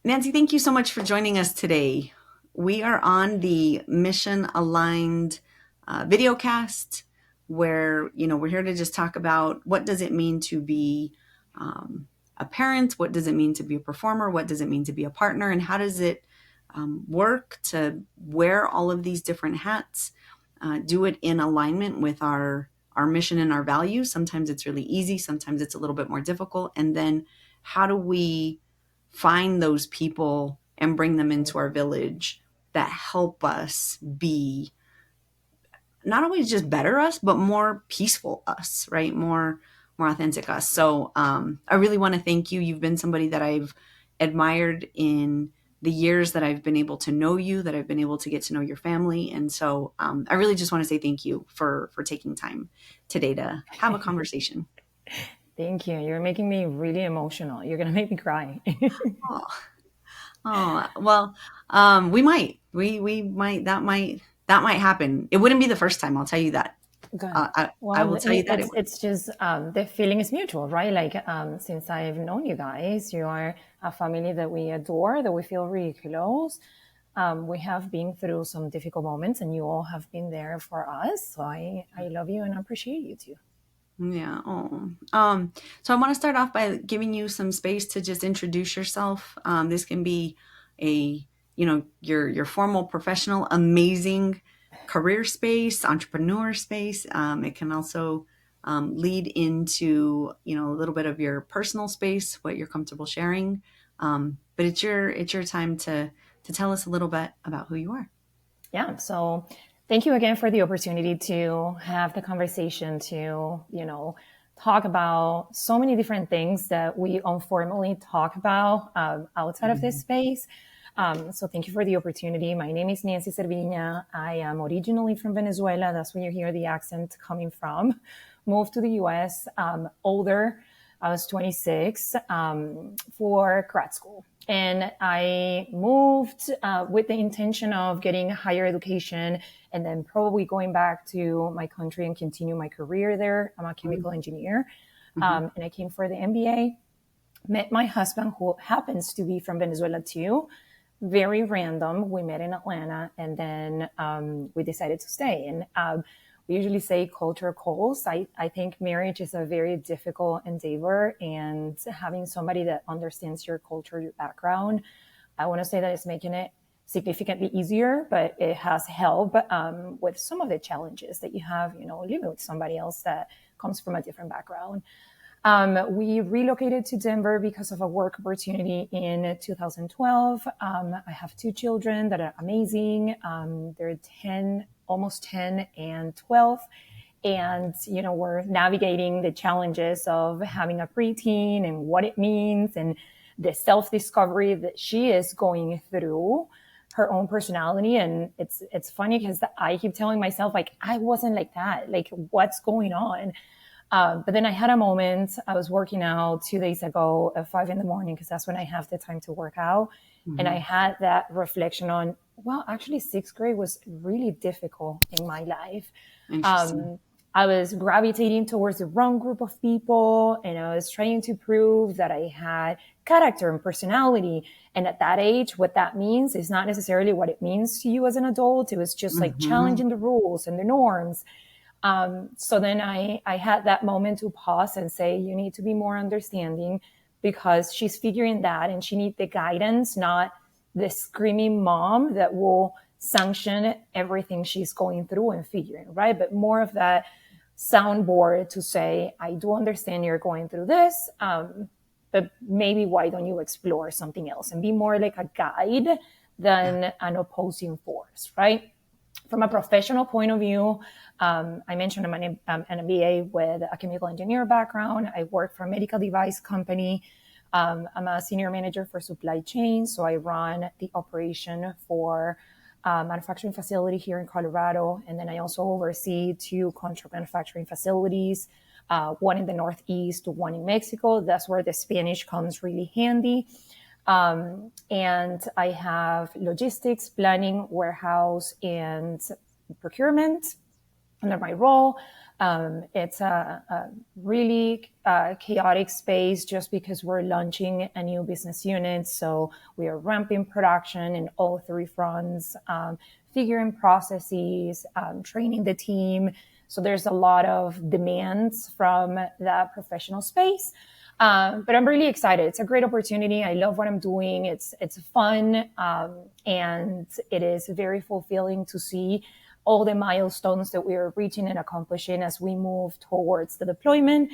Nancy, thank you so much for joining us today. We are on the mission aligned video cast where, we're here to just talk about what does it mean to be a parent? What does it mean to be a performer? What does it mean to be a partner? And how does it work to wear all of these different hats, do it in alignment with our mission and our values? Sometimes it's really easy. Sometimes it's a little bit more difficult. And then how do we find those people and bring them into our village that help us be not always just better us, but more peaceful us, right? More authentic us. So I really want to thank you. You've been somebody that I've admired in the years that I've been able to know you, that I've been able to get to know your family. And so I really just want to say thank you for taking time today to have a conversation. Thank you. You're making me really emotional. You're going to make me cry. Oh, oh well, we might that might happen. It wouldn't be the first time. I'll tell you that. Good. I Well, will tell you that it would. it's just the feeling is mutual, right? Like since I've known you guys, you are a family that we adore, that we feel really close. We have been through some difficult moments, and you all have been there for us. So I love you and appreciate you too. Yeah. Oh. So I want to start off by giving you some space to just introduce yourself. This can be a, your formal, professional, amazing career space, entrepreneur space. It can also lead into, a little bit of your personal space, what you're comfortable sharing. But it's your time to tell us a little bit about who you are. Yeah. So thank you again for the opportunity to have the conversation to, talk about so many different things that we informally talk about outside of this Mhm. space. So thank you for the opportunity. My name is Nancy Servigna. I am originally from Venezuela. That's where you hear the accent coming from. Moved to the US, older. I was 26 for grad school. And I moved with the intention of getting higher education and then probably going back to my country and continue my career there. I'm a chemical engineer. Mhm. And I came for the MBA, met my husband, who happens to be from Venezuela too. Very random. We met in Atlanta, and then we decided to stay. And we usually say culture calls. I think marriage is a very difficult endeavor, and having somebody that understands your culture, your background, I want to say that it's making it significantly easier, but it has helped with some of the challenges that you have, living with somebody else that comes from a different background. We relocated to Denver because of a work opportunity in 2012. I have two children that are amazing. They're 10, almost 10 and 12. And, we're navigating the challenges of having a preteen and what it means and the self-discovery that she is going through her own personality. And it's funny because I keep telling myself, like, I wasn't like that. Like, what's going on? But then I had a moment. I was working out 2 days ago at 5 a.m, because that's when I have the time to work out. And I Mhm. had that reflection on, well, actually, sixth grade was really difficult in my life. Interesting. Um, I was gravitating towards the wrong group of people, and I was trying to prove that I had character and personality. And at that age, what that means is not necessarily what it means to you as an adult. It was just like Mhm. challenging the rules and the norms. So then I had that moment to pause and say, you need to be more understanding, because she's figuring that and she needs the guidance, not the screaming mom that will sanction everything she's going through and figuring, right? But more of that soundboard to say, I do understand you're going through this, but maybe why don't you explore something else and be more like a guide Yeah. than an opposing force, right? From a professional point of view, I mentioned I'm an MBA with a chemical engineer background. I work for a medical device company. I'm a senior manager for supply chain, so I run the operation for manufacturing facility here in Colorado, and then I also oversee two contract manufacturing facilities, one in the Northeast, one in Mexico. That's where the Spanish comes really handy. And I have logistics, planning, warehouse, and procurement under my role. It's a really chaotic space just because we're launching a new business unit. So we are ramping production in all three fronts, figuring processes, training the team. So there's a lot of demands from that professional space. But I'm really excited. It's a great opportunity. I love what I'm doing. It's fun, and it is very fulfilling to see all the milestones that we are reaching and accomplishing as we move towards the deployment.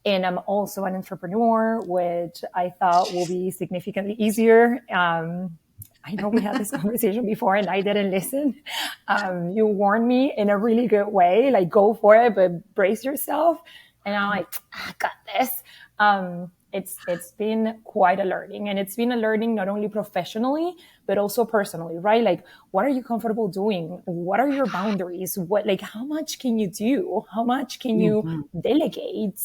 And I'm also an entrepreneur, which I thought will be significantly easier. I know we had this conversation before and I didn't listen. You warned me in a really good way, like go for it, but brace yourself. And I'm like, I got this. It's been quite a learning, and it's been a learning not only professionally but also personally, right? Like, what are you comfortable doing? What are your boundaries? What, like, how much can you do? How much can you Mm-hmm. delegate?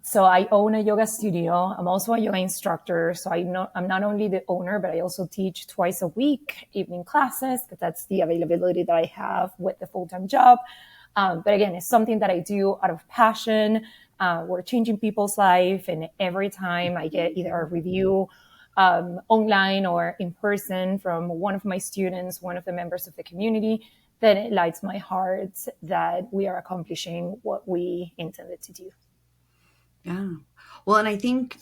So I own a yoga studio. I'm also a yoga instructor. So I'm not only the owner, but I also teach twice a week, evening classes, because that's the availability that I have with the full-time job. But again, it's something that I do out of passion. We're changing people's life. And every time I get either a review online or in person from one of my students, one of the members of the community, then it lights my heart that we are accomplishing what we intended to do. Yeah. Well, and I think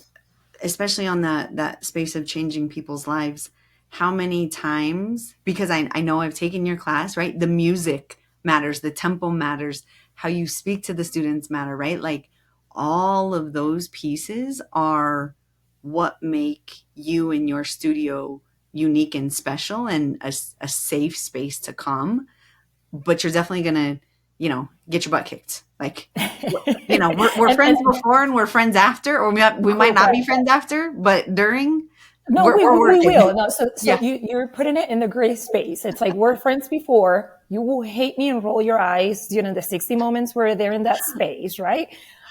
especially on that space of changing people's lives, how many times, because I know I've taken your class, right? The music matters, the tempo matters, how you speak to the students matter, right? Like all of those pieces are what make you and your studio unique and special and a safe space to come. But you're definitely gonna, get your butt kicked. Like, we're friends And before and we're friends after, or we might not be correct. friends after, but during, No, we're we working. will. No, so Yeah. you're putting it in the gray space. It's like we're friends before. You will hate me and roll your eyes during the 60 moments where they're in that space, right?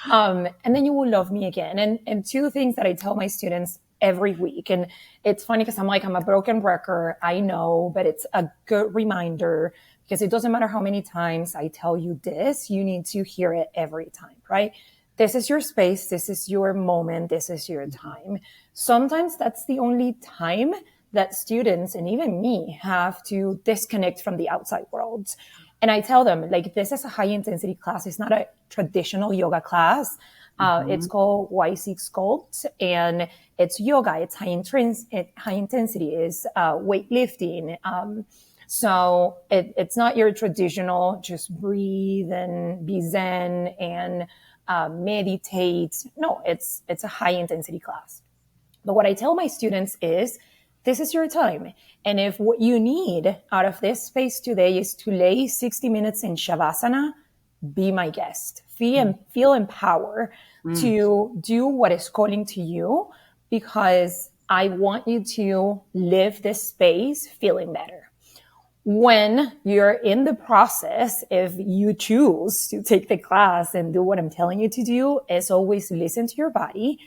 And then you will love me again. And two things that I tell my students every week. And it's funny because I'm a broken record. I know, but it's a good reminder because it doesn't matter how many times I tell you this, you need to hear it every time, right? This is your space. This is your moment. This is your time. Sometimes that's the only time that students and even me have to disconnect from the outside world. And I tell them, like, this is a high intensity class. It's not a traditional yoga class. It's Mhm. called YC Sculpt, and it's yoga. It's high intensity. It's weightlifting. It's not your traditional just breathe and be zen and meditate. No, it's a high intensity class. But what I tell my students is, this is your time. And if what you need out of this space today is to lay 60 minutes in Shavasana, be my guest. Feel empowered Mm. to do what is calling to you, because I want you to live this space feeling better. When you're in the process, if you choose to take the class and do what I'm telling you to do, is always listen to your body,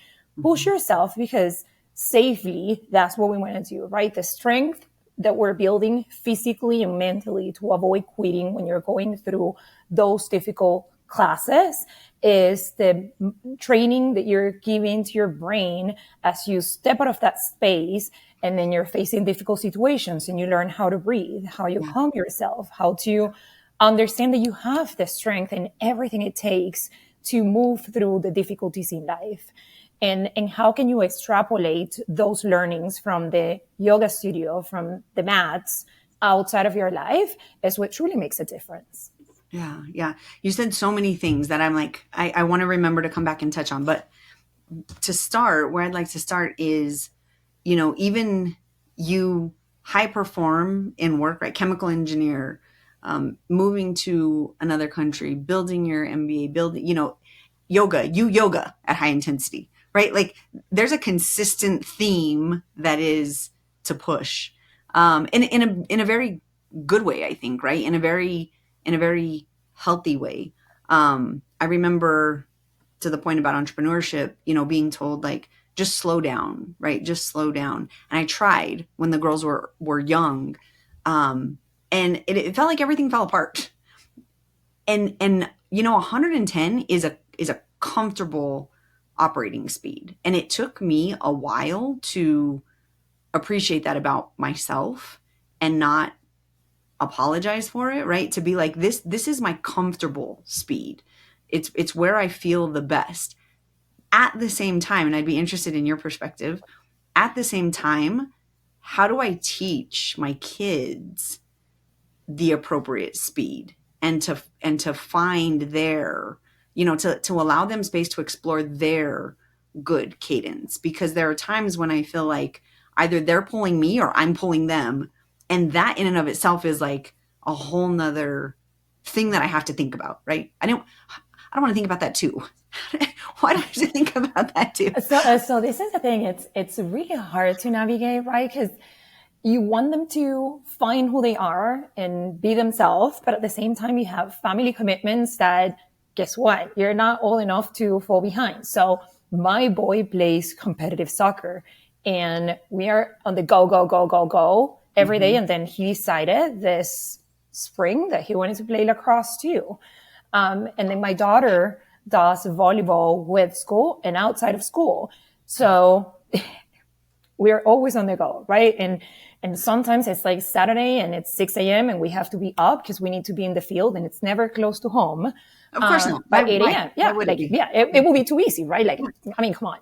push Mhm. yourself, because safely, that's what we want to do, right? The strength that we're building physically and mentally to avoid quitting when you're going through those difficult classes is the training that you're giving to your brain as you step out of that space, and then you're facing difficult situations and you learn how to breathe, how you Yeah. calm yourself, how to understand that you have the strength and everything it takes to move through the difficulties in life. And how can you extrapolate those learnings from the yoga studio, from the mats outside of your life, is what truly makes a difference. Yeah. Yeah. You said so many things that I'm like, I want to remember to come back and touch on. But to start, where I'd like to start is, even you high perform in work, right? Chemical engineer, moving to another country, building your MBA, building, yoga at high intensity, right? Like there's a consistent theme that is to push, in a very good way, I think, right? In a very healthy way. I remember, to the point about entrepreneurship, being told like, just slow down, right? Just slow down. And I tried when the girls were young, and it felt like everything fell apart. And 110 is a comfortable operating speed. And it took me a while to appreciate that about myself and not apologize for it, right? To be like, this is my comfortable speed. It's where I feel the best. At the same time, and I'd be interested in your perspective, at the same time, how do I teach my kids the appropriate speed and to find their, to allow them space to explore their good cadence? Because there are times when I feel like either they're pulling me or I'm pulling them, and that in and of itself is like a whole nother thing that I have to think about, right? I don't want to think about that too. Why do I have to think about that too? So this is the thing. It's really hard to navigate, right? Because you want them to find who they are and be themselves, but at the same time, you have family commitments that, guess what? You're not old enough to fall behind. So my boy plays competitive soccer, and we are on the go, go, go, go, go every day. And then he decided this spring that he wanted to play lacrosse too. And then my daughter does volleyball with school and outside of school. So we're always on the go, right? And sometimes it's like Saturday and it's 6 a.m. and we have to be up because we need to be in the field, and it's never close to home. Of course not. By 8 a.m. Yeah, it will be too easy, right? Like, I mean, come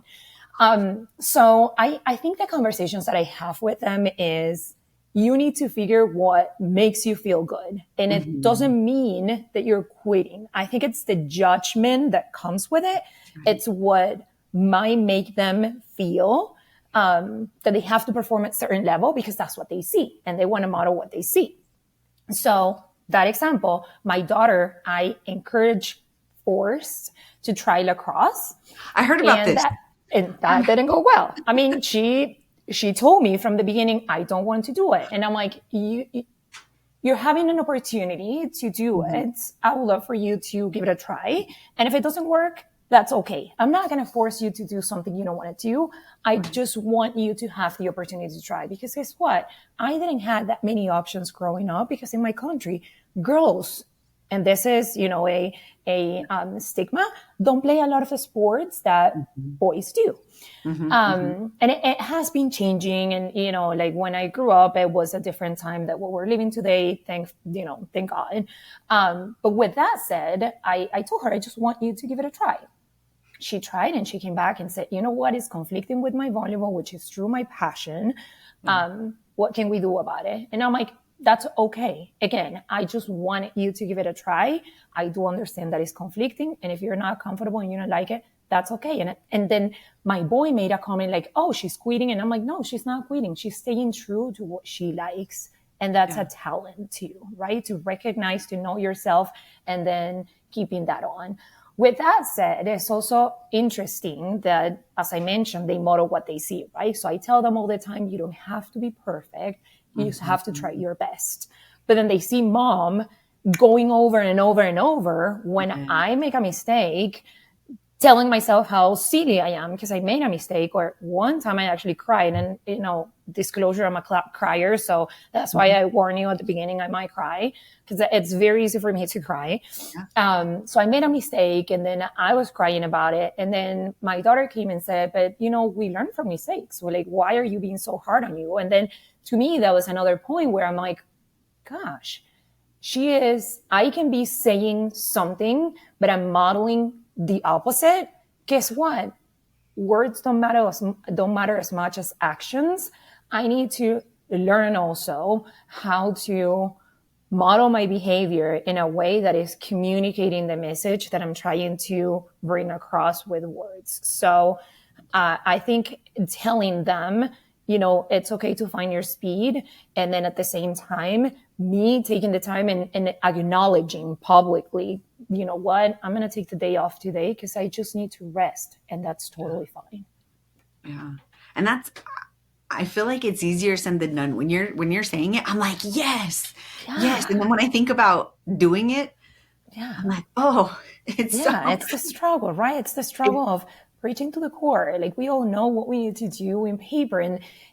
on. So I think the conversations that I have with them is, you need to figure what makes you feel good. And it doesn't mean that you're quitting. I think it's the judgment that comes with it. It's what might make them feel that they have to perform at a certain level because that's what they see, and they want to model what they see. So that example, my daughter, I forced to try lacrosse. I heard about this. That didn't go well. I mean, she told me from the beginning, I don't want to do it. And I'm like, you're having an opportunity to do it. I would love for you to give it a try. And if it doesn't work, that's okay. I'm not going to force you to do something you don't want to do. I just want you to have the opportunity to try, because guess what? I didn't have that many options growing up, because in my country, girls, and this is, a stigma, don't play a lot of the sports that boys do. And it has been changing. And, like when I grew up, it was a different time than what we're living today. Thank God. But with that said, I told her, I just want you to give it a try. She tried, and she came back and said, you know what is conflicting with my volleyball, which is true my passion. What can we do about it? And I'm like, that's okay. Again, I just want you to give it a try. I do understand that it's conflicting. And if you're not comfortable and you don't like it, that's okay. And then my boy made a comment like, oh, she's quitting. And I'm like, no, she's not quitting. She's staying true to what she likes. And that's a talent too, right? To recognize, to know yourself, and then keeping that on. With that said, it's also interesting that, as I mentioned, they model what they see, right? So I tell them all the time, you don't have to be perfect. You just have to try your best. But then they see mom going over and over and over when I make a mistake, telling myself how silly I am because I made a mistake. Or one time I actually cried, and, disclosure, I'm a crier. So that's why I warn you at the beginning, I might cry, because it's very easy for me to cry. So I made a mistake, and then I was crying about it. And then my daughter came and said, but, we learn from mistakes. We're like, why are you being so hard on you? And then to me, that was another point where I'm like, gosh, I can be saying something, but I'm modeling the opposite. Guess what? Words don't matter as much as actions. I need to learn also how to model my behavior in a way that is communicating the message that I'm trying to bring across with words. So I think telling them, it's okay to find your speed. And then at the same time, me taking the time and acknowledging publicly, you know what, I'm going to take the day off today because I just need to rest. And that's totally fine. Yeah. And I feel like it's easier said than done. When you're saying it, I'm like, yes. And then when I think about doing it, I'm like, oh, it's the struggle, right? It's the struggle of reaching to the core. Like, we all know what we need to do in paper,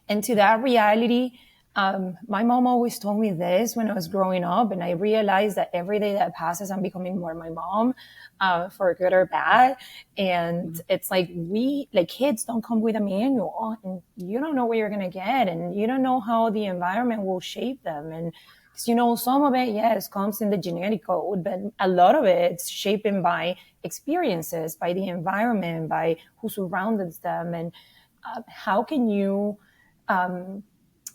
and to that reality, My mom always told me this when I was growing up, and I realized that every day that passes, I'm becoming more my mom, for good or bad. And it's like like kids don't come with a manual, and you don't know what you're gonna get, and you don't know how the environment will shape them. And because some of it, yes, comes in the genetic code, but a lot of it's shaped by experiences, by the environment, by who surrounds them, and how can you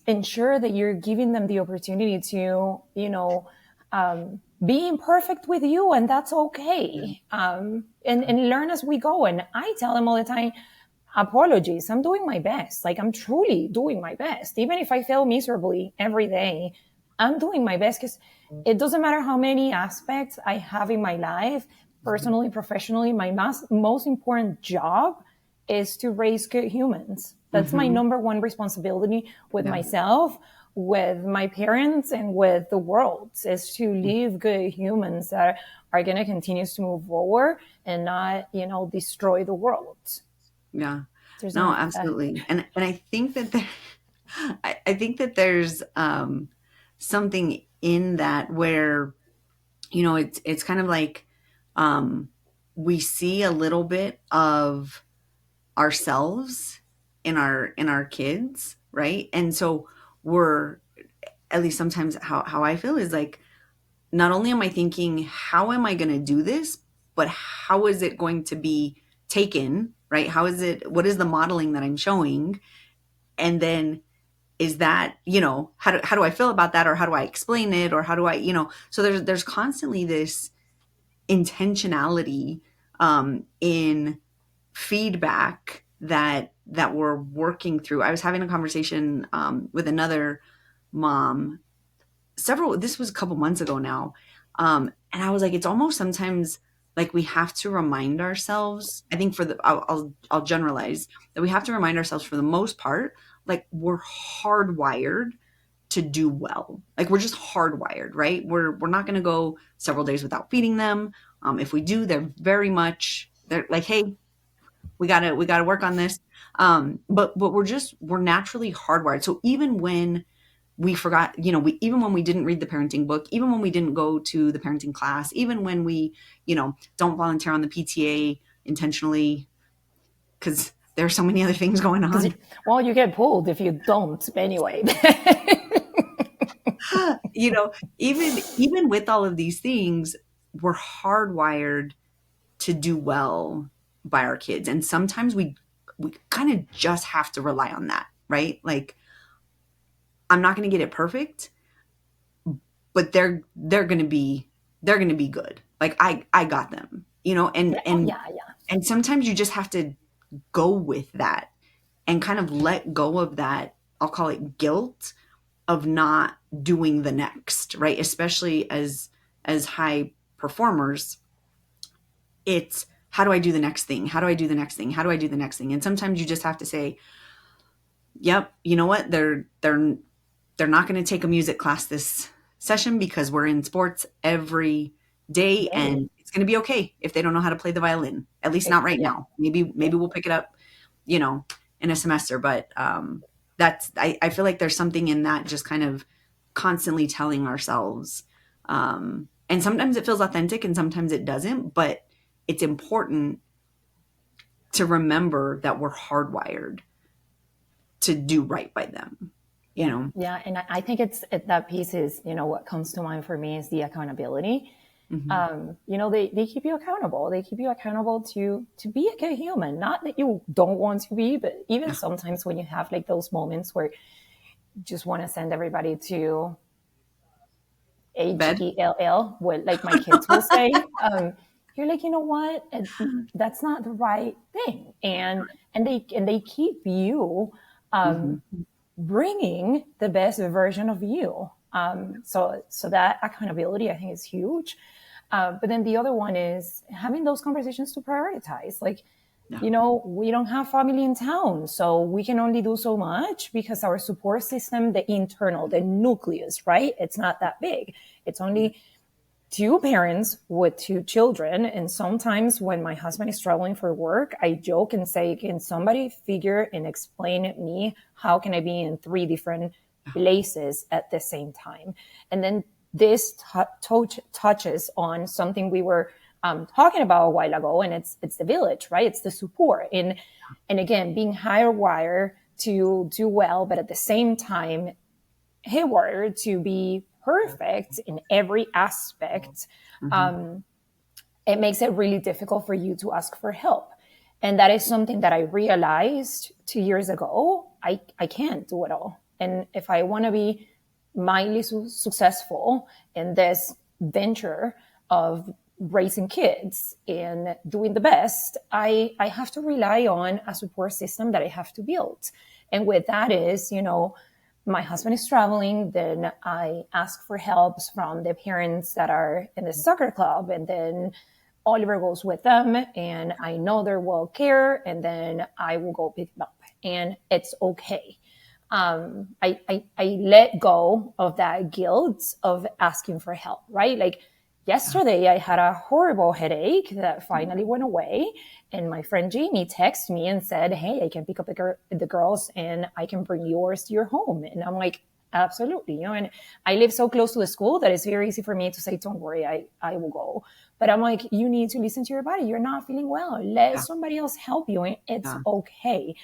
ensure that you're giving them the opportunity to, be imperfect with you, and that's okay. And learn as we go. And I tell them all the time, apologies, I'm doing my best. Like, I'm truly doing my best. Even if I fail miserably every day, I'm doing my best, because it doesn't matter how many aspects I have in my life, personally, professionally, my most important job is to raise good humans. That's my number one responsibility with Yeah. myself, with my parents, and with the world, is to leave good humans that are going to continue to move forward and not, destroy the world. Yeah. There's No, not that. absolutely. And I think that I think that there's something in that where, it's kind of like um we see a little bit of ourselves in our kids, right? And so we're, at least sometimes how I feel is like, not only am I thinking, how am I going to do this, but how is it going to be taken, right? What is the modeling that I'm showing? And then is that, how do I feel about that? Or how do I explain it? Or how do I, so there's constantly this intentionality in feedback that we're working through. I was having a conversation with another mom this was a couple months ago now. And I was like, it's almost sometimes like we have to remind ourselves, I think I'll generalize that we have to remind ourselves for the most part, like we're hardwired to do well. Like we're just hardwired, right? We're not going to go several days without feeding them. If we do, they're like, hey, we gotta work on this. But we're naturally hardwired. So even when we forgot, even when we didn't read the parenting book, even when we didn't go to the parenting class, even when we, don't volunteer on the PTA intentionally, because there are so many other things going Because, on. well, you get pulled if you don't anyway. Even with all of these things, we're hardwired to do well by our kids. And sometimes we kind of just have to rely on that, right? Like, I'm not going to get it perfect, but they're going to be good. Like I got them, and Oh, and yeah, yeah. and sometimes you just have to go with that and kind of let go of that, I'll call it guilt of not doing the next, right? Especially as high performers, it's, how do I do the next thing? How do I do the next thing? How do I do the next thing? And sometimes you just have to say, yep, you know what? They're not going to take a music class this session because we're in sports every day, Yay. and it's going to be okay if they don't know how to play the violin, at least not right Yeah, now. Maybe we'll pick it up, in a semester. But I feel like there's something in that, just kind of constantly telling ourselves, and sometimes it feels authentic and sometimes it doesn't, but it's important to remember that we're hardwired to do right by them, you yeah, know? yeah. And I think that piece is, what comes to mind for me is the accountability. Mhm. They keep you accountable. They keep you accountable to be a good human. Not that you don't want to be, but even Yeah. sometimes when you have like those moments where you just want to send everybody to Bed. HELL, what like my kids will say. You're like, you know what? That's not the right thing, and they keep you Mhm. bringing the best version of you. So that accountability, I think, is huge. But then the other one is having those conversations to prioritize. Like, Yeah. we don't have family in town, so we can only do so much because our support system, the internal, the nucleus, right? It's not that big. It's only two parents with two children. And sometimes when my husband is traveling for work, I joke and say, can somebody figure and explain to me how can I be in three different places at the same time. And then this touches on something we were talking about a while ago, and it's the village, right? It's the support. And again, being hardwired to do well, but at the same time, haywire to be perfect in every aspect, it makes it really difficult for you to ask for help. And that is something that I realized 2 years ago. I can't do it all. And if I want to be mildly successful in this venture of raising kids and doing the best, I have to rely on a support system that I have to build. And with that is, my husband is traveling, then I ask for help from the parents that are in the soccer club, and then Oliver goes with them, and I know they're well care, and then I will go pick them up, and it's okay. I let go of that guilt of asking for help, right? Like yesterday, I had a horrible headache that finally went away. And my friend Jamie texted me and said, hey, I can pick up the girls and I can bring yours to your home. And I'm like, absolutely. And I live so close to the school that it's very easy for me to say, don't worry, I will go. But I'm like, you need to listen to your body. You're not feeling well. Let somebody else help you. And it's okay.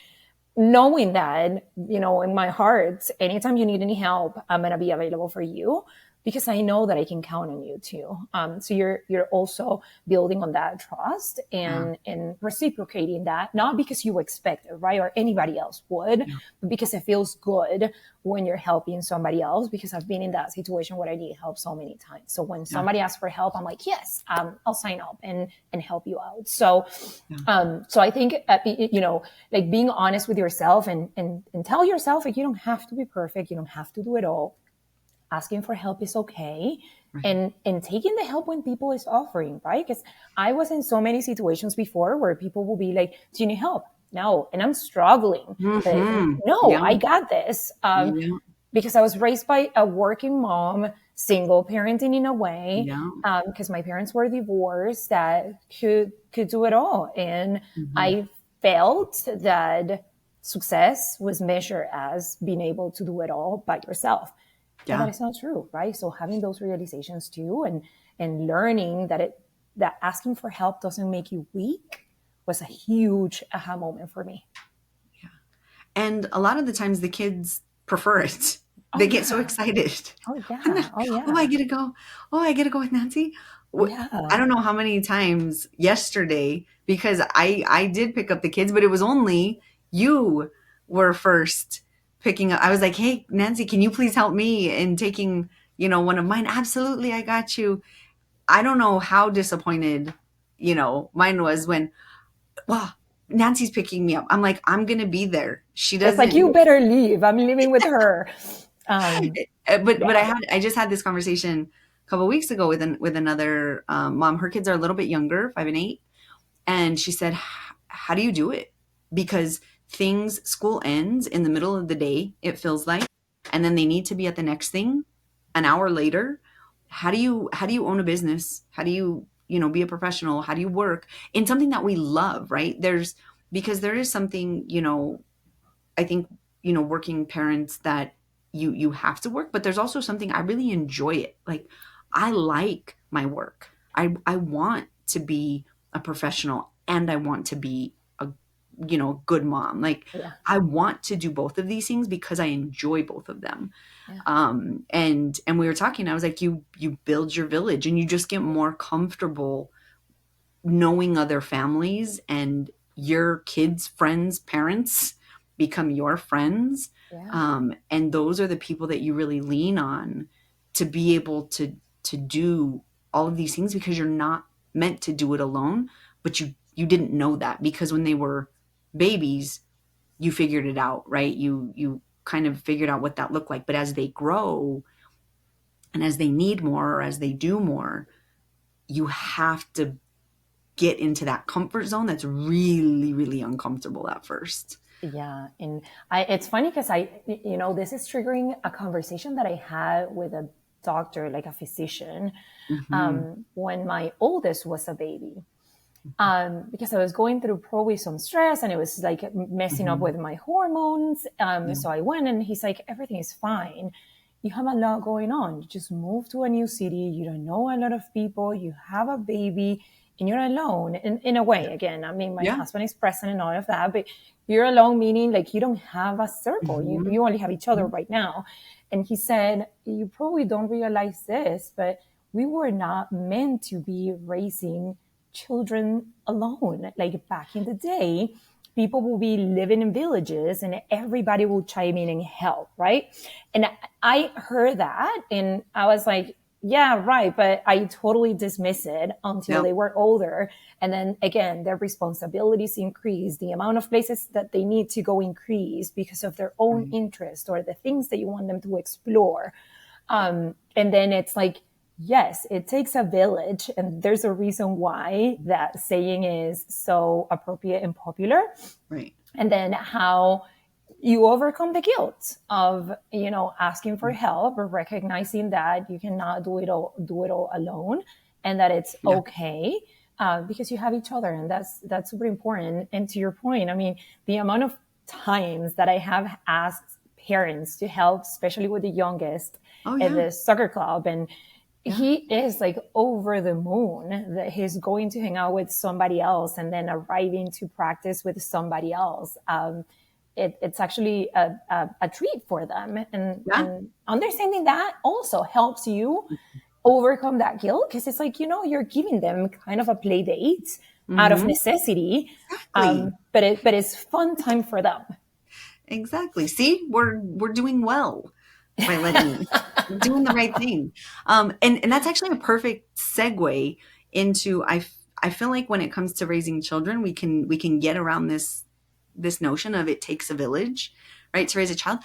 Knowing that, in my heart, anytime you need any help, I'm going to be available for you, because I know that I can count on you too. So you're also building on that trust and reciprocating that, not because you expect it, right? Or anybody else would, but because it feels good when you're helping somebody else, because I've been in that situation where I need help so many times. So when somebody asks for help, I'm like, yes, I'll sign up and help you out. So, so I think, like being honest with yourself and tell yourself, like, you don't have to be perfect. You don't have to do it all. Asking for help is okay. Right. And taking the help when people is offering, right? Because I was in so many situations before where people will be like, do you need help? No. And I'm struggling. No, I got this. Because I was raised by a working mom, single parenting in a way, because my parents were divorced, that could do it all. And I felt that success was measured as being able to do it all by yourself. But that is not true, right? So having those realizations too, and learning that asking for help doesn't make you weak was a huge aha moment for me. Yeah. And a lot of the times the kids prefer it. They get so excited. Oh yeah. Oh, I get to go. Oh, I get to go with Nancy. I don't know how many times yesterday, because I did pick up the kids, but it was only you were first picking up. I was like, hey, Nancy, can you please help me in taking, one of mine? Absolutely. I got you. I don't know how disappointed, mine was when, well, Nancy's picking me up. I'm like, I'm going to be there. She doesn't. It's like, you better leave. I'm leaving with her. But I just had this conversation a couple of weeks ago with another mom. Her kids are a little bit younger, 5 and 8. And she said, how do you do it? Because school ends in the middle of the day, it feels like, and then they need to be at the next thing an hour later. How do you own a business? How do you, be a professional? How do you work in something that we love, right? Because there is something, I think, working parents, that you have to work, but there's also something, I really enjoy it. Like, I like my work. I want to be a professional, and I want to be a good mom. Like, I want to do both of these things because I enjoy both of them. And we were talking, I was like, you build your village, and you just get more comfortable knowing other families, and your kids' friends' parents become your friends. And those are the people that you really lean on to be able to do all of these things, because you're not meant to do it alone. But you didn't know that, because when they were babies, you figured it out, right? You kind of figured out what that looked like. But as they grow and as they need more, or as they do more, you have to get into that comfort zone that's really, really uncomfortable at first. Yeah. And it's funny because this is triggering a conversation that I had with a doctor, like a physician, when my oldest was a baby. because I was going through probably some stress and it was like messing up Mm-hmm. with my hormones. Yeah. So I went and he's like, everything is fine. You have a lot going on. You just moved to a new city. You don't know a lot of people. You have a baby and you're alone in a way. Again, I mean, my Yeah. husband is present and all of that, but you're alone, meaning like you don't have a circle. Mm-hmm. You only have each other right now. And he said, you probably don't realize this, but we were not meant to be raising children alone. Like back in the day, people will be living in villages and everybody will chime in and help, right? And I heard that and I was like, yeah, right. But I totally dismiss it until Yeah. they were older. And then again, their responsibilities increase, the amount of places that they need to go increase because of their own Right. interest or the things that you want them to explore. And then it's like, yes, it takes a village. And there's a reason why that saying is so appropriate and popular. Right. And then how you overcome the guilt of, you know, asking for help or recognizing that you cannot do it all alone and that it's Yeah. okay. Because you have each other and that's super important. And to your point, I mean, the amount of times that I have asked parents to help, especially with the youngest Oh at yeah. the soccer club, and Yeah. he is like over the moon that he's going to hang out with somebody else and then arriving to practice with somebody else. It's actually a treat for them. Yeah. And understanding that also helps you overcome that guilt because it's like, you know, you're giving them kind of a play date out of Mm-hmm. necessity. Exactly. But it's fun time for them. Exactly. See, we're doing well by letting we're doing the right thing. And that's actually a perfect segue into I feel like when it comes to raising children, we can get around this notion of it takes a village, right, to raise a child.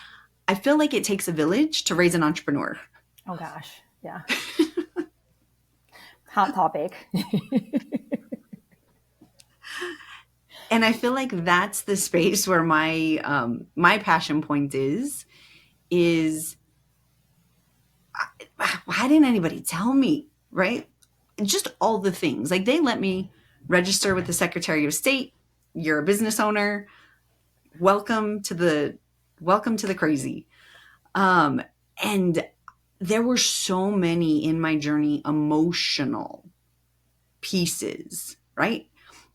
I feel like it takes a village to raise an entrepreneur. Oh gosh. Yeah. Hot topic. And I feel like that's the space where my passion point is why didn't anybody tell me, right? Just all the things. Like they let me register with the Secretary of State. You're a business owner. Welcome to the crazy. And there were so many in my journey emotional pieces, right?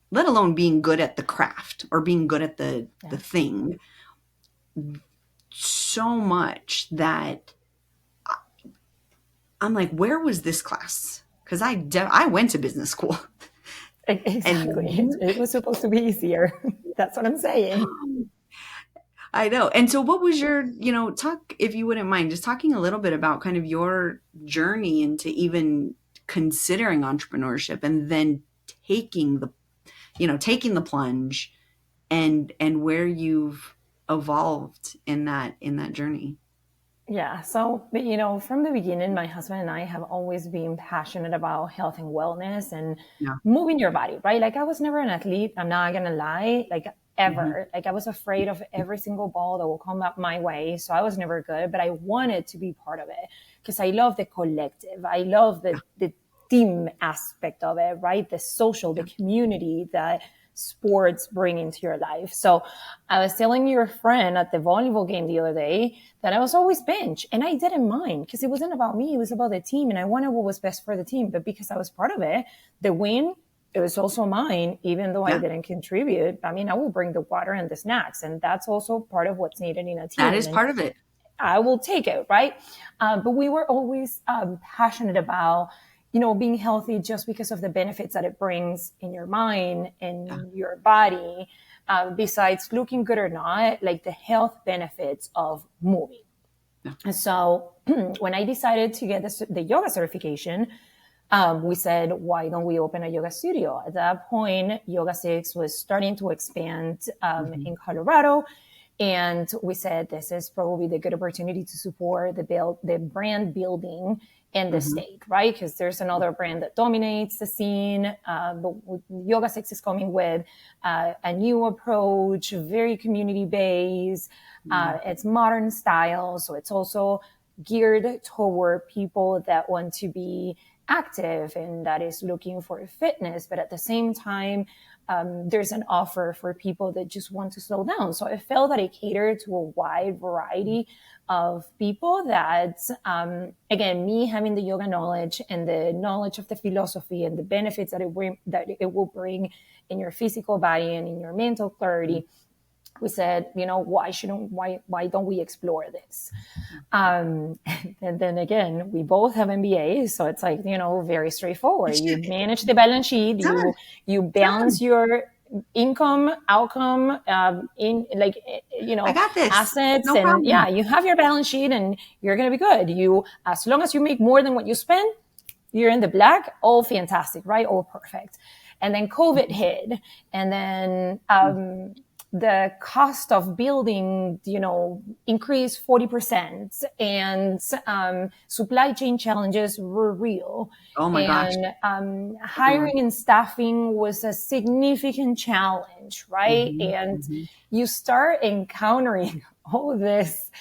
Let alone being good at the craft or being good at the Yeah. thing. So much that I'm like, where was this class? Because I went to business school, Exactly. and It was supposed to be easier. That's what I'm saying. I know. And so, what was your talk, if you wouldn't mind, just talking a little bit about kind of your journey into even considering entrepreneurship, and then taking the plunge, and where you've evolved in that journey. Yeah. So, you know, from the beginning, my husband and I have always been passionate about health and wellness and Yeah. moving your body, right? Like I was never an athlete. I'm not going to lie, like Hmm. ever. Like I was afraid of every single ball that will come up my way. So I was never good, but I wanted to be part of it because I love the collective. I love the team aspect of it, right? The social, the Yeah. community that sports bring into your life. So I was telling your friend at the volleyball game the other day that I was always bench and I didn't mind because it wasn't about me. It was about the team and I wanted what was best for the team. But because I was part of it, the win, it was also mine, even though I Yeah. didn't contribute. I mean, I will bring the water and the snacks and that's also part of what's needed in a That team. is And part of it. I will take it, right? But we were always passionate about, you know, being healthy just because of the benefits that it brings in your mind Yeah. and your body. Besides looking good or not, like the health benefits of moving. Yeah. And so when I decided to get the yoga certification, we said, why don't we open a yoga studio? At that point, Yoga 6 was starting to expand Hmm. in Colorado. And we said, this is probably the good opportunity to support the brand building in the Hmm. state, right? Because there's another brand that dominates the scene. But Yoga 6 is coming with a new approach, very community based. It's modern style. So it's also geared toward people that want to be active and that is looking for fitness, but at the same time, there's an offer for people that just want to slow down. So I felt that I catered to a wide variety of people that, again, me having the yoga knowledge and the knowledge of the philosophy and the benefits that it will bring in your physical body and in your mental clarity, we said, why don't we explore this? And then again, we both have MBAs, so it's like, very straightforward. You manage the balance sheet, you balance your income, outcome, in like, I got this. assets, No and problem. you have your balance sheet, and you're gonna be good. As long as you make more than what you spend, you're in the black. All fantastic, right? All perfect. And then COVID hit, and then the cost of building, increased 40%, and supply chain challenges were real. Oh my gosh. And Everywhere. hiring and staffing was a significant challenge, right? Mm-hmm, And mm-hmm. you start encountering all this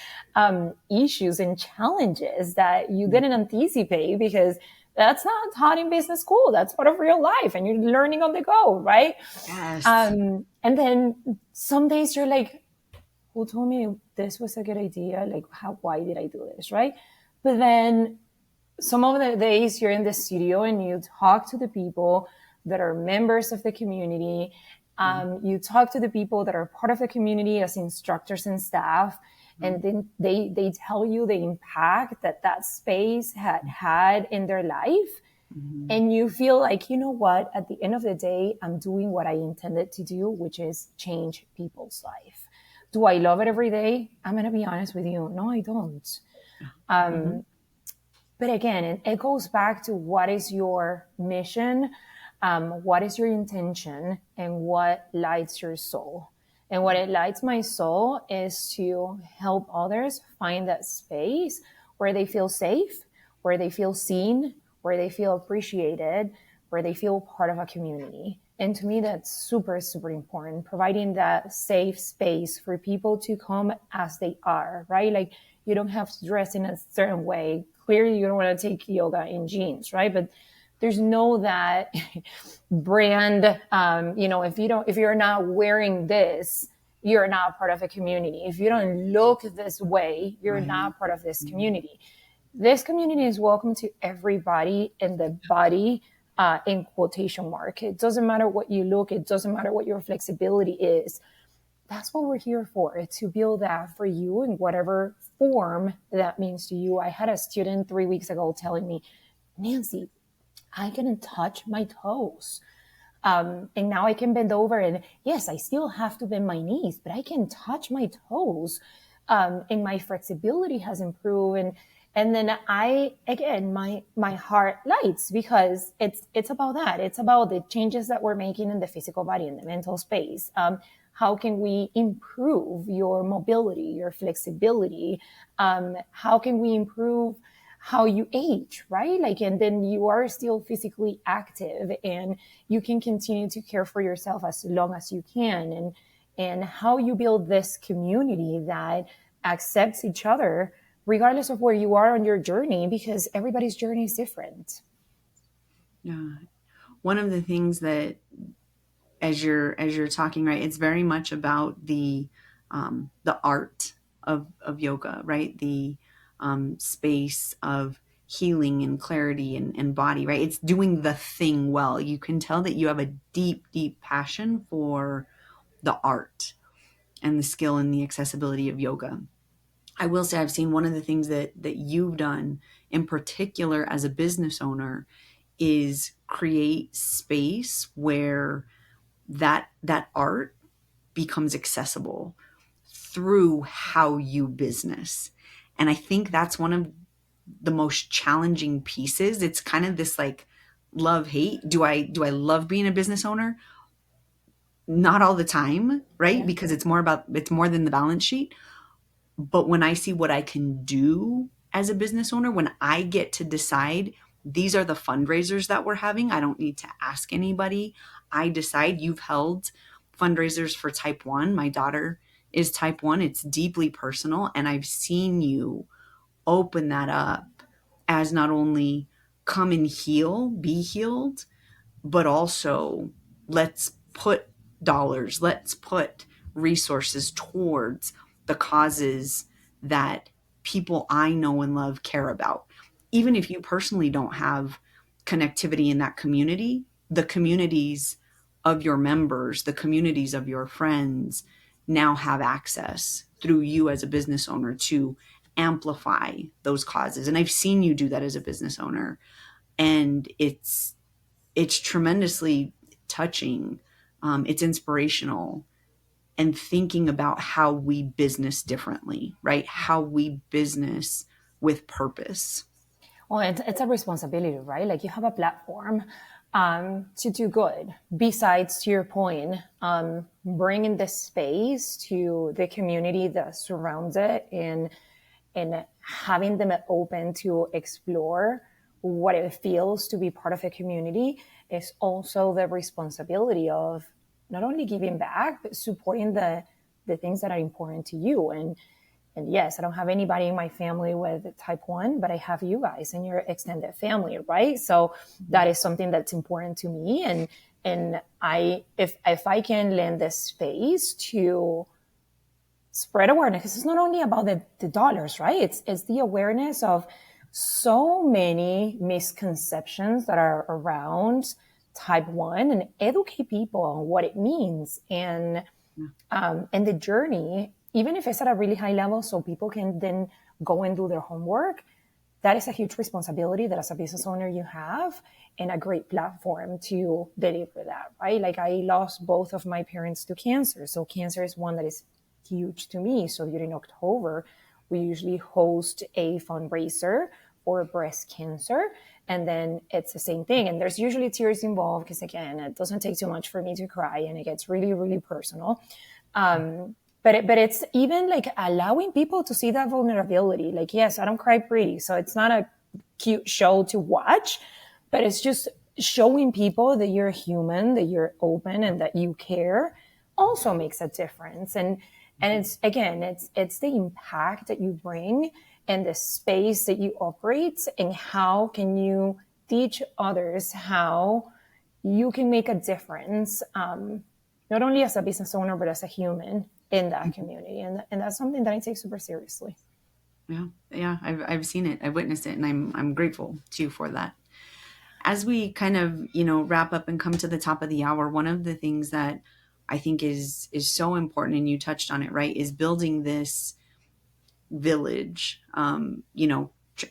issues and challenges that you didn't anticipate, because that's not taught in business school. That's part of real life, and you're learning on the go, right? Yes. And then some days you're like, who told me this was a good idea? Like, why did I do this, right? But then some of the days you're in the studio and you talk to the people that are members of the community. You talk to the people that are part of the community as instructors and staff, and then they tell you the impact that space had in their life. Mm-hmm. And you feel like, what, at the end of the day, I'm doing what I intended to do, which is change people's life. Do I love it every day? I'm going to be honest with you. No, I don't. Mm-hmm. But again, it goes back to what is your mission, what is your intention, and what lights your soul. And what it lights my soul is to help others find that space where they feel safe, where they feel seen, where they feel appreciated, where they feel part of a community. And to me, that's super, super important, providing that safe space for people to come as they are, right? Like, you don't have to dress in a certain way. Clearly, you don't want to take yoga in jeans, right? But there's no that brand, if you're not wearing this, you're not part of a community. If you don't look this way, you're Right. not part of this community. This community is welcome to everybody in the body, in quotation mark. It doesn't matter what you look. It doesn't matter what your flexibility is. That's what we're here for, to build that for you in whatever form that means to you. I had a student 3 weeks ago telling me, Nancy, I can touch my toes. And now I can bend over, and yes, I still have to bend my knees, but I can touch my toes. And my flexibility has improved. And then my heart lights, because it's about that. It's about the changes that we're making in the physical body and the mental space. How can we improve your mobility, your flexibility? How can we improve how you age, right? Like, and then you are still physically active, and you can continue to care for yourself as long as you can. And how you build this community that accepts each other regardless of where you are on your journey, because everybody's journey is different. Yeah. One of the things that, as you're talking, right, it's very much about the art of yoga, right? The space of healing and clarity and body, right? It's doing the thing well. You can tell that you have a deep, deep passion for the art and the skill and the accessibility of yoga. I will say I've seen one of the things that you've done in particular as a business owner is create space where that art becomes accessible through how you business. And I think that's one of the most challenging pieces. It's kind of this like love hate. Do I love being a business owner? Not all the time, right? Yeah. Because it's more than the balance sheet. But when I see what I can do as a business owner, when I get to decide these are the fundraisers that we're having, I don't need to ask anybody. I decide. You've held fundraisers for type 1. My daughter is type 1. It's deeply personal. And I've seen you open that up as not only come and heal, be healed, but also let's put dollars, let's put resources towards the causes that people I know and love care about. Even if you personally don't have connectivity in that community, the communities of your members, the communities of your friends now have access through you as a business owner to amplify those causes. And I've seen you do that as a business owner, and it's tremendously touching. It's inspirational, and thinking about how we business differently, right? How we business with purpose. Well, it's a responsibility, right? Like you have a platform to do good. Besides, to your point, bringing the space to the community that surrounds it, and having them open to explore what it feels to be part of a community is also the responsibility of not only giving back, but supporting the things that are important to you. And yes, I don't have anybody in my family with type 1, but I have you guys and your extended family, right? So that is something that's important to me. And if I can lend this space to spread awareness, because it's not only about the dollars, right? It's the awareness of so many misconceptions that are around type 1, and educate people on what it means, and the journey, even if it's at a really high level, so people can then go and do their homework. That is a huge responsibility that as a business owner you have, and a great platform to deliver that, right? Like I lost both of my parents to cancer. So cancer is one that is huge to me. So during October, we usually host a fundraiser for breast cancer. And then it's the same thing. And there's usually tears involved because, again, it doesn't take too much for me to cry, and it gets really, really personal. But it's even like allowing people to see that vulnerability. Like, yes, I don't cry pretty, so it's not a cute show to watch, but it's just showing people that you're human, that you're open, and that you care also makes a difference. And it's, again, it's the impact that you bring and the space that you operate, and how can you teach others how you can make a difference, not only as a business owner, but as a human in that community. And that's something that I take super seriously. Yeah, I've seen it, I've witnessed it, and I'm grateful to you for that. As we kind of, wrap up and come to the top of the hour, one of the things that I think is so important, and you touched on it, right, is building this village,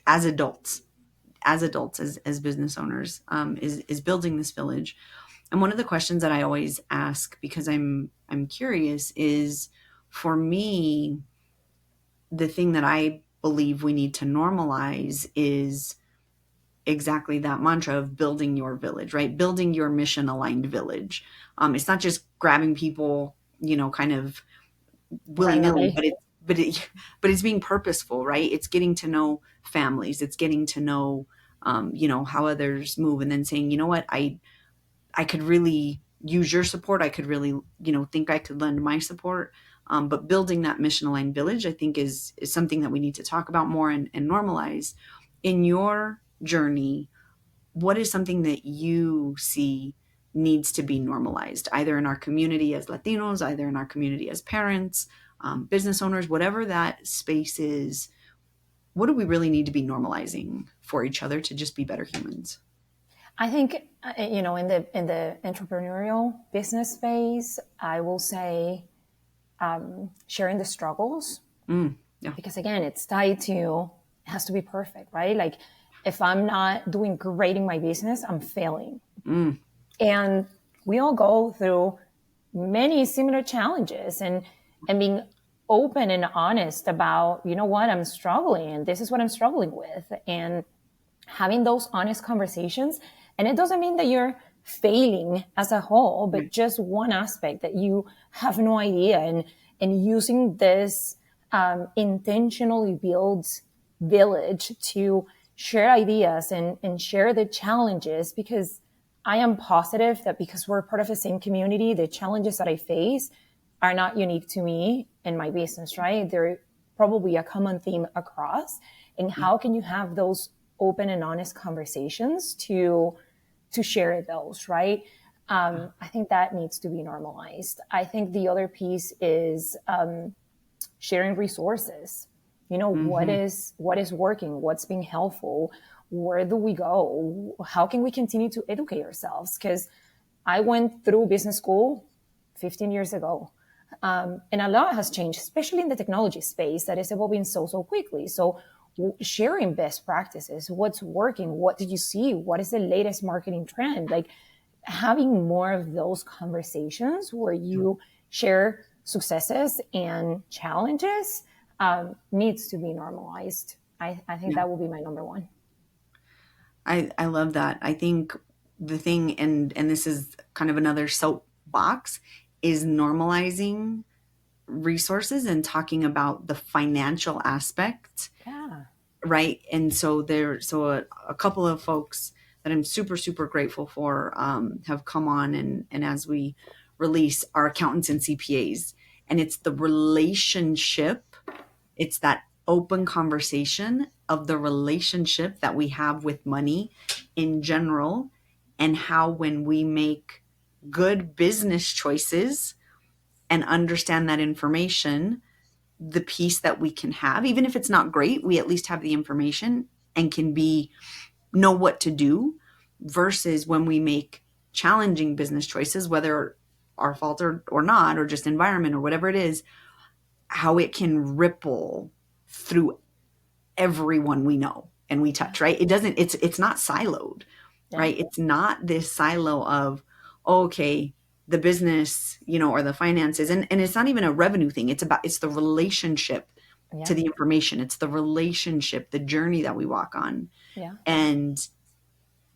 as adults, as business owners, is building this village. And one of the questions that I always ask, because I'm curious, is, for me, the thing that I believe we need to normalize is exactly that mantra of building your village, right? Building your mission aligned village. It's not just grabbing people, kind of willy nilly, Randomly. but it's being purposeful, right? It's getting to know families. It's getting to know, how others move, and then saying, you know what, I could really use your support. I could really, think I could lend my support. But building that mission aligned village, I think is something that we need to talk about more, and normalize. In your journey, what is something that you see needs to be normalized, either in our community as Latinos, either in our community as parents, business owners, whatever that space is? What do we really need to be normalizing for each other to just be better humans? I think, in the entrepreneurial business space, I will say sharing the struggles, Yeah. because again, it's tied to, it has to be perfect, right? Like if I'm not doing great in my business, I'm failing. And we all go through many similar challenges, and being open and honest about, what, I'm struggling, and this is what I'm struggling with, and having those honest conversations. And it doesn't mean that you're failing as a whole, but Right. just one aspect that you have no idea, and using this intentionally built village to share ideas, and share the challenges, because I am positive that because we're part of the same community, the challenges that I face are not unique to me and my business, right? They're probably a common theme across. And how can you have those open and honest conversations to share those, right? I think that needs to be normalized. I think the other piece is sharing resources. You know, Mm-hmm. what is working, what's being helpful, where do we go, how can we continue to educate ourselves? Because I went through business school 15 years ago. And a lot has changed, especially in the technology space that is evolving so quickly. So sharing best practices, what's working, what did you see, what is the latest marketing trend, like having more of those conversations where you share successes and challenges needs to be normalized. I think Yeah. that will be my number one. I love that. I think the thing, and this is kind of another soapbox, is normalizing resources and talking about the financial aspect, Yeah. right? And so a couple of folks that I'm super grateful for have come on, and as we release, our accountants and CPAs, and it's the relationship, it's that open conversation of the relationship that we have with money in general, and how when we make good business choices and understand that information, the peace that we can have, even if it's not great, we at least have the information and can be know what to do, versus when we make challenging business choices, whether our fault or not, or just environment or whatever it is, how it can ripple through everyone we know and we Yeah. touch, right? It's not siloed, Yeah. right? It's not this silo of, oh, okay, the business, or the finances, and it's not even a revenue thing. It's the relationship to Yeah. the information. It's the relationship, the journey that we walk on, Yeah. and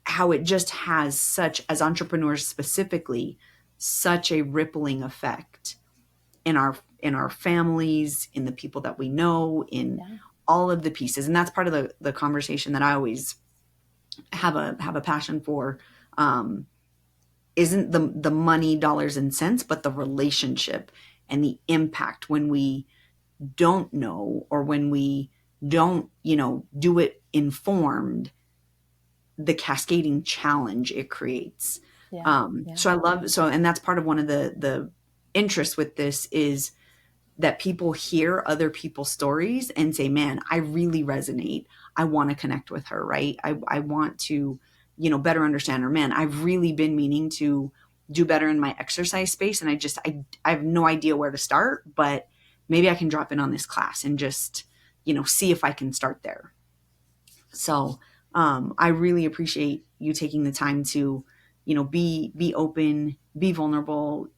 how it just has such, as entrepreneurs specifically, such a rippling effect in our families, in the people that we know, in Yeah. all of the pieces. And that's part of the conversation that I always have a passion for. Um, isn't the money, dollars and cents, but the relationship and the impact when we don't know, or when we don't, do it informed, the cascading challenge it creates. Yeah. Yeah. And that's part of one of the interests with this, is that people hear other people's stories and say, man, I really resonate. I want to connect with her, right? I want to, better understand her. Man, I've really been meaning to do better in my exercise space. And I have no idea where to start, but maybe I can drop in on this class and just, see if I can start there. So I really appreciate you taking the time to, be open, be vulnerable.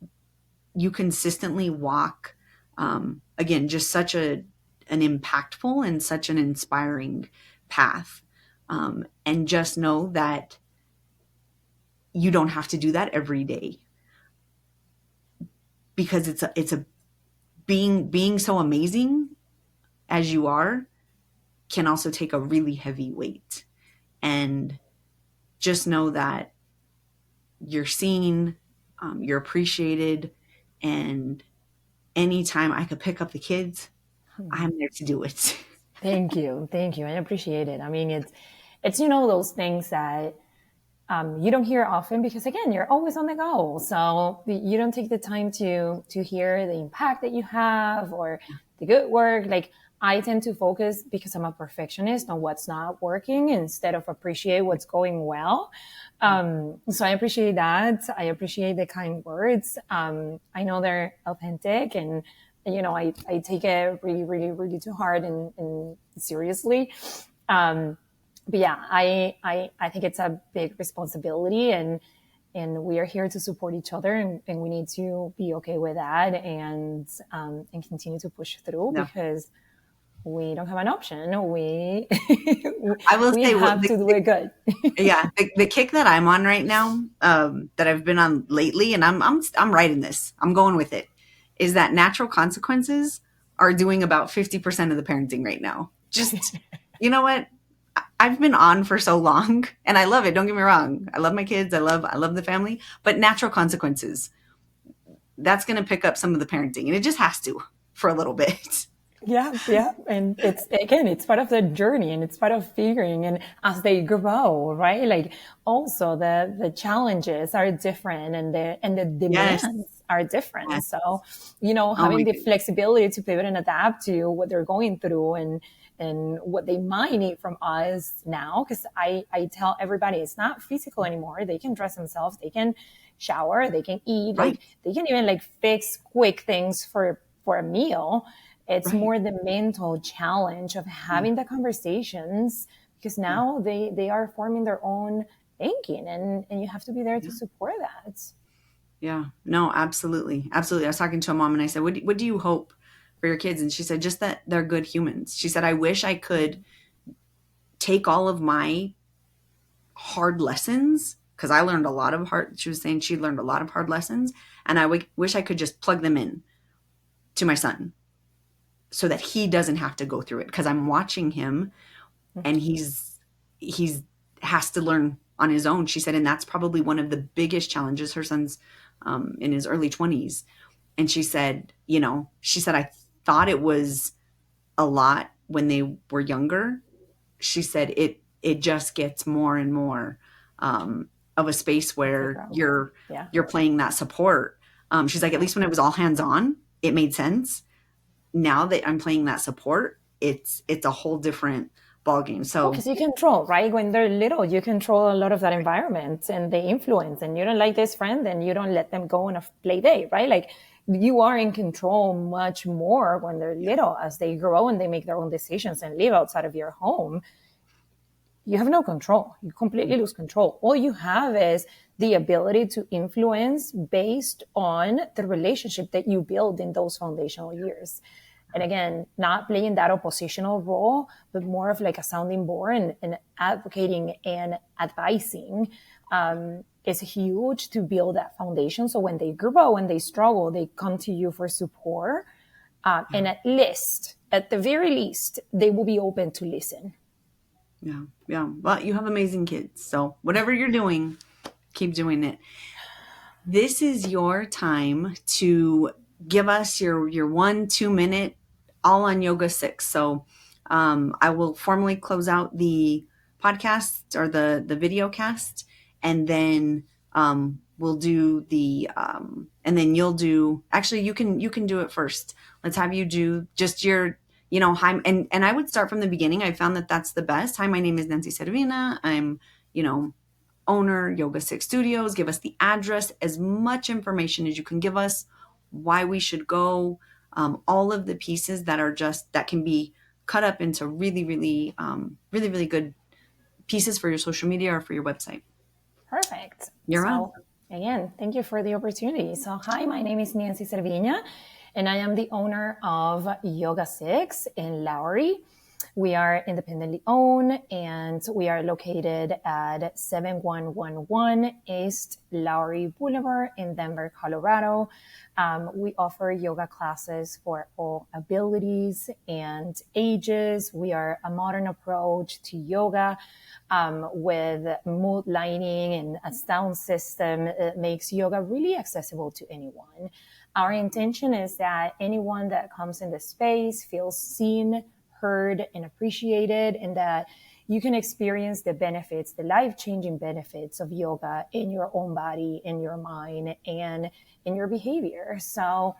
You consistently walk, again, just such an impactful and such an inspiring path. And just know that you don't have to do that every day, because it's a being so amazing as you are can also take a really heavy weight. And just know that you're seen, you're appreciated, and anytime I could pick up the kids, Hmm. I'm there to do it. Thank you. Thank you. I appreciate it. I mean, it's, you know, those things that you don't hear often because again, you're always on the go. So you don't take the time to hear the impact that you have or the good work. Like I tend to focus because I'm a perfectionist on what's not working instead of appreciate what's going well. So I appreciate that. I appreciate the kind words. I know they're authentic and you know, I take it really to heart and seriously. But yeah, I think it's a big responsibility and we are here to support each other and we need to be okay with that and continue to push through No, because we don't have an option. We I will we say have to do it good. yeah, the kick that I'm on right now, that I've been on lately, and I'm writing this. I'm going with it. Is that natural consequences are doing about 50% of the parenting right now. Just, you know what? I've been on for so long, and I love it. Don't get me wrong. I love my kids. I love the family. But natural consequences, that's going to pick up some of the parenting, and it just has to for a little bit. Yeah, yeah. And it's again, it's part of the journey and it's part of figuring and as they grow, right? Like also the challenges are different and the Yes. demands are different. Yes. So, Oh my having the goodness. flexibility to pivot and adapt to what they're going through and what they might need from us now. Cause I tell everybody it's not physical anymore. They can dress themselves, they can shower, they can eat, Right. like they can even like fix quick things for a meal. It's Right. more the mental challenge of Yeah. having the conversations because Yeah. now they are forming their own thinking and you have to be there to Yeah. support that. Yeah. No, absolutely. Absolutely. I was talking to a mom and I said, what do you hope for your kids? And she said, just that they're good humans. She said, I wish I could take all of my hard lessons because I learned a lot of hard, she was saying she learned a lot of hard lessons. And wish I could just plug them in to my son so that he doesn't have to go through it. Cause I'm watching him and he's has to learn on his own. She said, and that's probably one of the biggest challenges. Her son's in his early 20s. And she said, she said, I thought it was a lot when they were younger. She said it just gets more and more of a space As they where grow. Yeah. you're playing that support. She's like, at Yeah. least when it was all hands on, it made sense. Now that I'm playing that support, it's a whole different ballgame. Oh, So because you control, right? When they're little, you control a lot of that environment and they influence. And you don't like this friend, then you don't let them go on a play day, right? Like you are in control much more when they're yeah, little as they grow and they make their own decisions and live outside of your home. You have no control. You completely lose control. All you have is the ability to influence based on the relationship that you build in those foundational years. And again, not playing that oppositional role, but more of like a sounding board and advocating and advising is huge to build that foundation. So when they grow and they struggle, they come to you for support. yeah, And at the very least, they will be open to listen. yeah, yeah. Well, you have amazing kids. So whatever you're doing, keep doing it. This is your time to give us your 1-2 minute all on yoga 6. So I will formally close out the podcast or the video cast, and then we'll do the and then you'll do, actually you can do it first. Let's have you do just your, hi, and I would start from the beginning. I found that that's the best. Hi, my name is Nancy Servigna. I'm, owner, Yoga Six Studios. Give us the address, as much information as you can give us, why we should go, all of the pieces that are just that can be cut up into really, really, really, really good pieces for your social media or for your website. Perfect. You're on. So again, thank you for the opportunity. So hi, my name is Nancy Servigna, and I am the owner of Yoga Six in Lowry. We are independently owned and we are located at 7111 East Lowry Boulevard in Denver, Colorado. We offer yoga classes for all abilities and ages. We are a modern approach to yoga with mood lighting and a sound system. It makes yoga really accessible to anyone. Our intention is that anyone that comes in the space feels seen, heard, and appreciated, and that you can experience the benefits, the life-changing benefits of yoga in your own body, in your mind, and in your behavior. So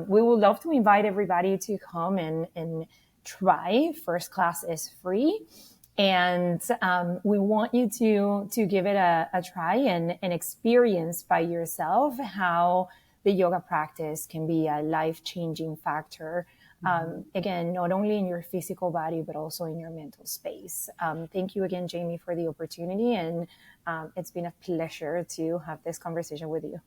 we would love to invite everybody to come and try. First class is free. And we want you to give it a try and experience by yourself how the yoga practice can be a life-changing factor. Again, not only in your physical body, but also in your mental space. Thank you again, Jamie, for the opportunity. And it's been a pleasure to have this conversation with you.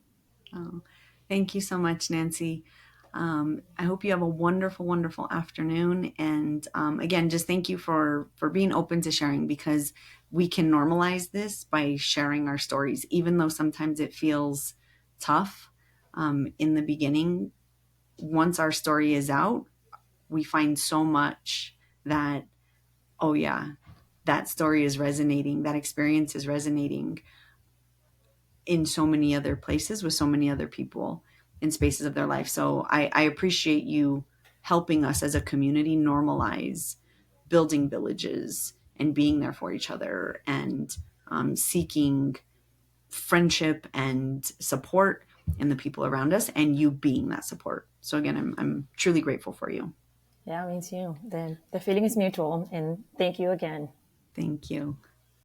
Oh, thank you so much, Nancy. I hope you have a wonderful, wonderful afternoon. And again, just thank you for being open to sharing, because we can normalize this by sharing our stories, even though sometimes it feels tough in the beginning. Once our story is out, we find so much that, oh yeah, that story is resonating, that experience is resonating in so many other places with so many other people in spaces of their life. So I appreciate you helping us as a community normalize building villages and being there for each other and seeking friendship and support in the people around us, and you being that support. So again, I'm truly grateful for you. Yeah, me too. Then the feeling is mutual, and thank you again. Thank you.